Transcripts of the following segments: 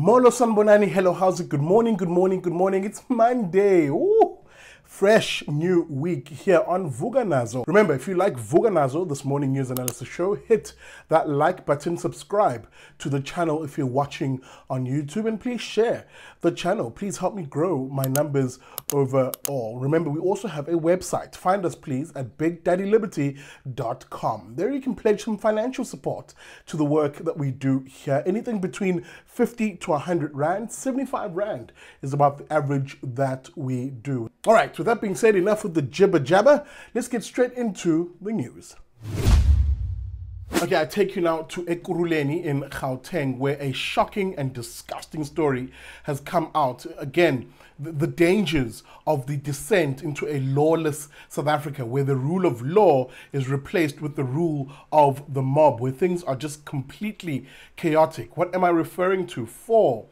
Molo Sanbonani, hello, how's it? Good morning, good morning, good morning. It's Monday. Ooh. Fresh new week here on Vuka Nazo. Remember, if you like Vuka Nazo, this morning news analysis show, hit that like button, subscribe to the channel if you're watching on YouTube, and please share the channel. Please help me grow my numbers overall. Remember, we also have a website. Find us, please, at bigdaddyliberty.com. There you can pledge some financial support to the work that we do here. Anything between 50 to 100 Rand, 75 Rand is about the average that we do. All right, with that being said, enough with the jibber jabber. Let's get straight into the news. Okay, I take you now to Ekurhuleni in Gauteng, where a shocking and disgusting story has come out. Again, the dangers of the descent into a lawless South Africa, where the rule of law is replaced with the rule of the mob, where things are just completely chaotic. What am I referring to? Four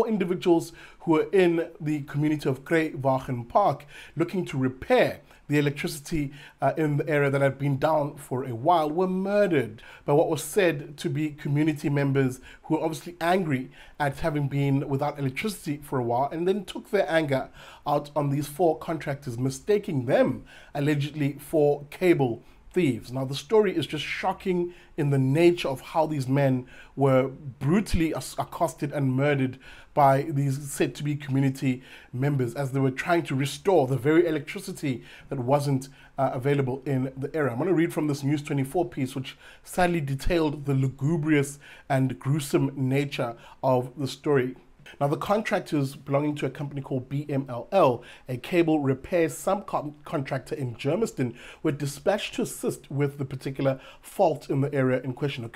individuals who are in the community of Kruiwagen Park looking to repair the electricity in the area that had been down for a while, were murdered by what was said to be community members who were obviously angry at having been without electricity for a while, and then took their anger out on these four contractors, mistaking them allegedly for cable thieves. Now, the story is just shocking in the nature of how these men were brutally accosted and murdered by these said to be community members as they were trying to restore the very electricity that wasn't available in the area. I'm going to read from this News 24 piece, which sadly detailed the lugubrious and gruesome nature of the story. Now, the contractors belonging to a company called BMLL, a cable repair subcontractor in Germiston, were dispatched to assist with the particular fault in the area in question. A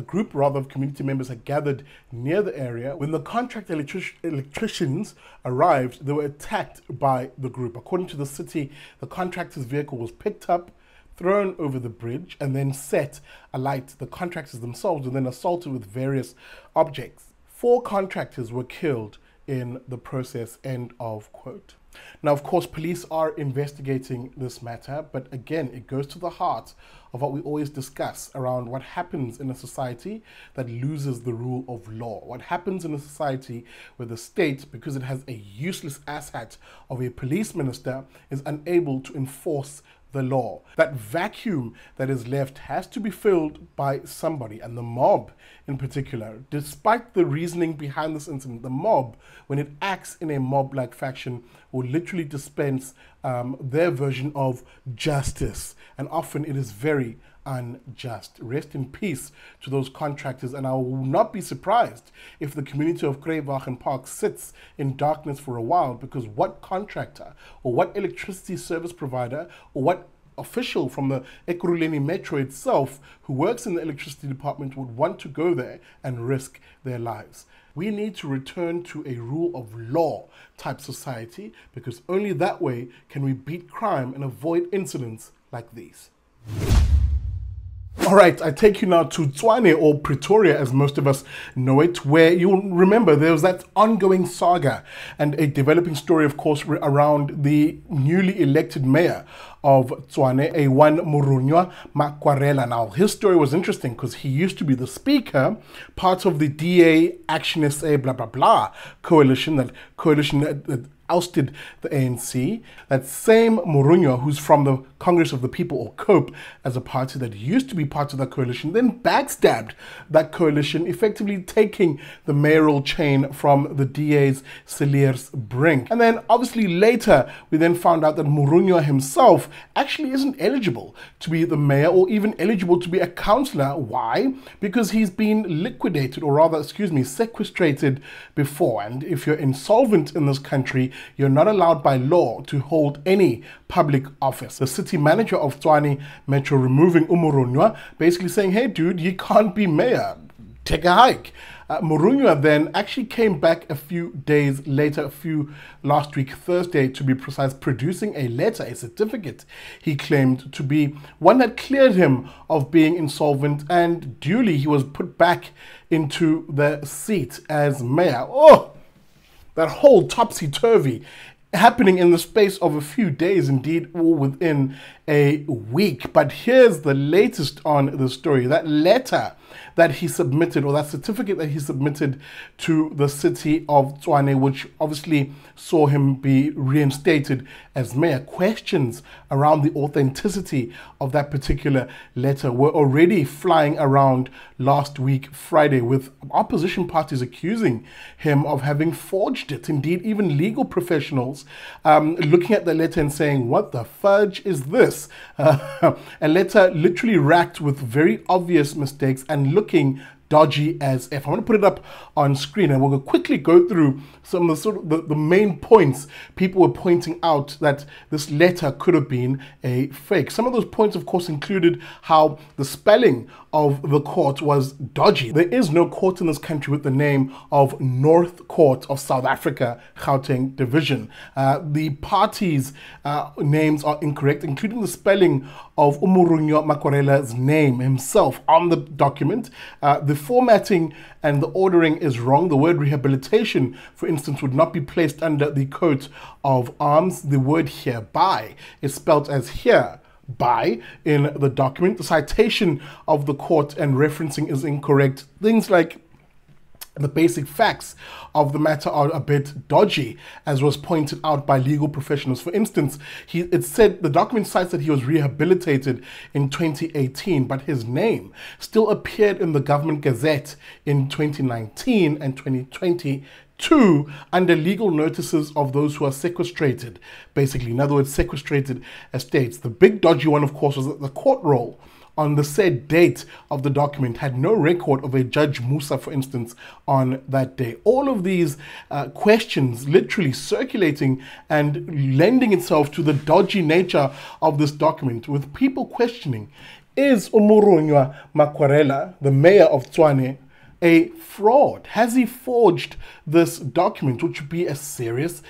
group of community members had gathered near the area. When the contract electricians arrived, they were attacked by the group. According to the city, the contractor's vehicle was picked up, thrown over the bridge, and then set alight. The contractors themselves were then assaulted with various objects. 4 contractors were killed in the process, end of quote. Now, of course, police are investigating this matter, but again, it goes to the heart of what we always discuss around what happens in a society that loses the rule of law. What happens in a society where the state, because it has a useless asshat of a police minister, is unable to enforce the law. That vacuum that is left has to be filled by somebody, and the mob in particular. Despite the reasoning behind this incident, the mob, when it acts in a mob-like fashion, will literally dispense their version of justice, and often it is very unjust. Rest in peace to those contractors, and I will not be surprised if the community of Kruiwagen Park sits in darkness for a while, because what contractor or what electricity service provider or what official from the Ekurhuleni Metro itself who works in the electricity department would want to go there and risk their lives? We need to return to a rule of law type society, because only that way can we beat crime and avoid incidents like these. All right, I take you now to Tshwane, or Pretoria as most of us know it, where you'll remember there was that ongoing saga and a developing story, of course, around the newly elected mayor of Tshwane, a one Murunywa Makwarela. Now, his story was interesting because he used to be the speaker, part of the DA Action SA blah blah blah coalition, that ousted the ANC. That same Murunywa, who's from the Congress of the People, or COPE, as a party that used to be part of that coalition, then backstabbed that coalition, effectively taking the mayoral chain from the DA's Celier's brink. And then obviously later, we then found out that Murunywa himself actually isn't eligible to be the mayor or even eligible to be a councillor. Why? Because he's been liquidated, or rather, sequestrated before. And if you're insolvent in this country, you're not allowed by law to hold any public office. The city manager of Tshwane Metro removing Murunywa, basically saying, hey dude, you can't be mayor, take a hike. Murunywa then actually came back a few days later, last week, Thursday to be precise, producing a letter, a certificate he claimed to be one that cleared him of being insolvent, and duly he was put back into the seat as mayor. Oh, that whole topsy-turvy happening in the space of a few days, indeed, all within a week. But here's the latest on the story. That letter that he submitted, or that certificate that he submitted to the city of Tshwane, which obviously saw him be reinstated as mayor. Questions around the authenticity of that particular letter were already flying around last week, Friday, with opposition parties accusing him of having forged it. Indeed, even legal professionals looking at the letter and saying, what the fudge is this? A letter literally racked with very obvious mistakes and looking dodgy as if. I'm going to put it up on screen and we'll quickly go through some of the main points people were pointing out that this letter could have been a fake. Some of those points, of course, included how the spelling of the court was dodgy. There is no court in this country with the name of North Court of South Africa, Gauteng Division. The parties' names are incorrect, including the spelling of Umurunywa Makwarela's name himself on the document. The formatting and the ordering is wrong. The word rehabilitation, for instance, would not be placed under the coat of arms. The word hereby is spelled as here by in the document. The citation of the court and referencing is incorrect. Things like the basic facts of the matter are a bit dodgy, as was pointed out by legal professionals. For instance, it said the document cites that he was rehabilitated in 2018, but his name still appeared in the government gazette in 2019 and 2022 under legal notices of those who are sequestrated, basically. In other words, sequestrated estates. The big dodgy one, of course, was that the court roll on the said date of the document had no record of a Judge Musa, for instance, on that day. All of these questions literally circulating and lending itself to the dodgy nature of this document, with people questioning, is Umurunywa Makwarela, the mayor of Tshwane, a fraud? Has he forged this document, which would be a serious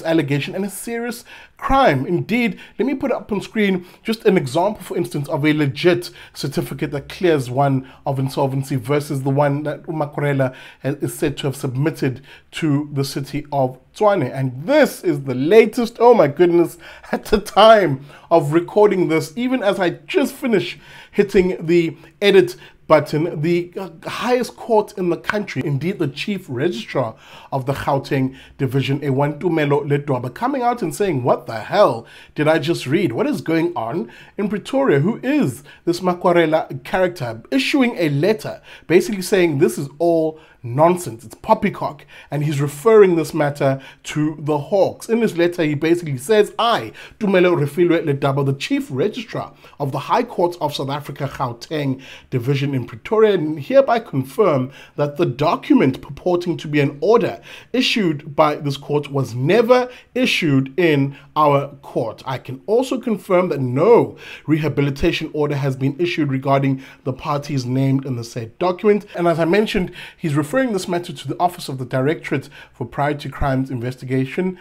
allegation and a serious crime? Indeed, let me put up on screen just an example, for instance, of a legit certificate that clears one of insolvency versus the one that Makwarela is said to have submitted to the city of Tshwane. And this is the latest, oh my goodness, at the time of recording this, even as I just finished hitting the edit button, the highest court in the country, indeed the chief registrar of the Gauteng division, Tumelo Ledwaba, coming out and saying, what the hell did I just read? What is going on in Pretoria? Who is this Makwarela character? Issuing a letter basically saying this is all nonsense, it's poppycock, and he's referring this matter to the Hawks. In his letter, he basically says, I, Tumelo Refilwe Ledwaba, the chief registrar of the High Court of South Africa Gauteng division in Pretoria, and hereby confirm that the document purporting to be an order issued by this court was never issued in our court. I can also confirm that no rehabilitation order has been issued regarding the parties named in the said document. And as I mentioned, he's referring this matter to the Office of the Directorate for Priority Crimes investigations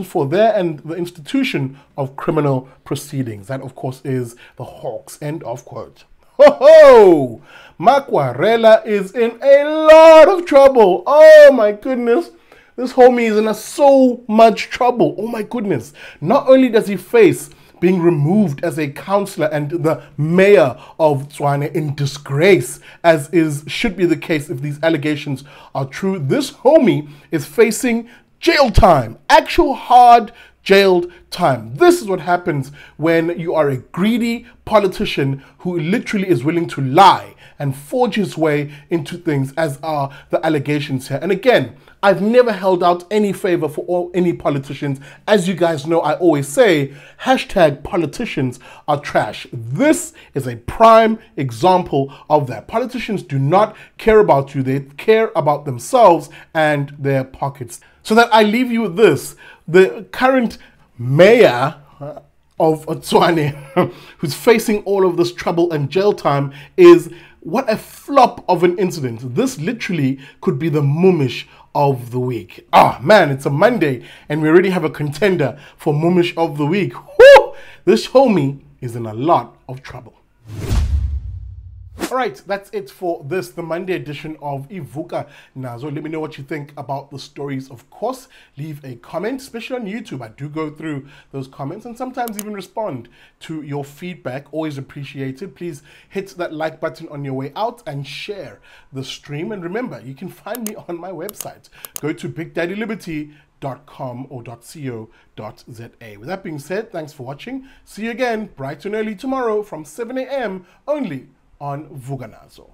for there and the institution of criminal proceedings. That, of course, is the Hawks. End of quote. Ho ho! Makwarela is in a lot of trouble. Oh my goodness. This homie is in so much trouble. Oh my goodness. Not only does he face being removed as a councillor and the mayor of Tshwane in disgrace, as should be the case if these allegations are true, this homie is facing jail time, actual hard jailed time. This is what happens when you are a greedy politician who literally is willing to lie and forge his way into things, as are the allegations here. And again, I've never held out any favor for any politicians. As you guys know, I always say, hashtag politicians are trash. This is a prime example of that. Politicians do not care about you. They care about themselves and their pockets. So that I leave you with this. The current mayor of Tshwane, who's facing all of this trouble and jail time, is what a flop of an incident. This literally could be the Mumish of the week. Ah, man, it's a Monday and we already have a contender for Mumish of the week. Woo! This homie is in a lot of trouble. All right, that's it for this, the Monday edition of Vuka Nazo. Let me know what you think about the stories, of course. Leave a comment, especially on YouTube. I do go through those comments and sometimes even respond to your feedback. Always appreciated. Please hit that like button on your way out and share the stream. And remember, you can find me on my website. Go to BigDaddyLiberty.com or .co.za. With that being said, thanks for watching. See you again bright and early tomorrow from 7 a.m. only on Vuka Nazo.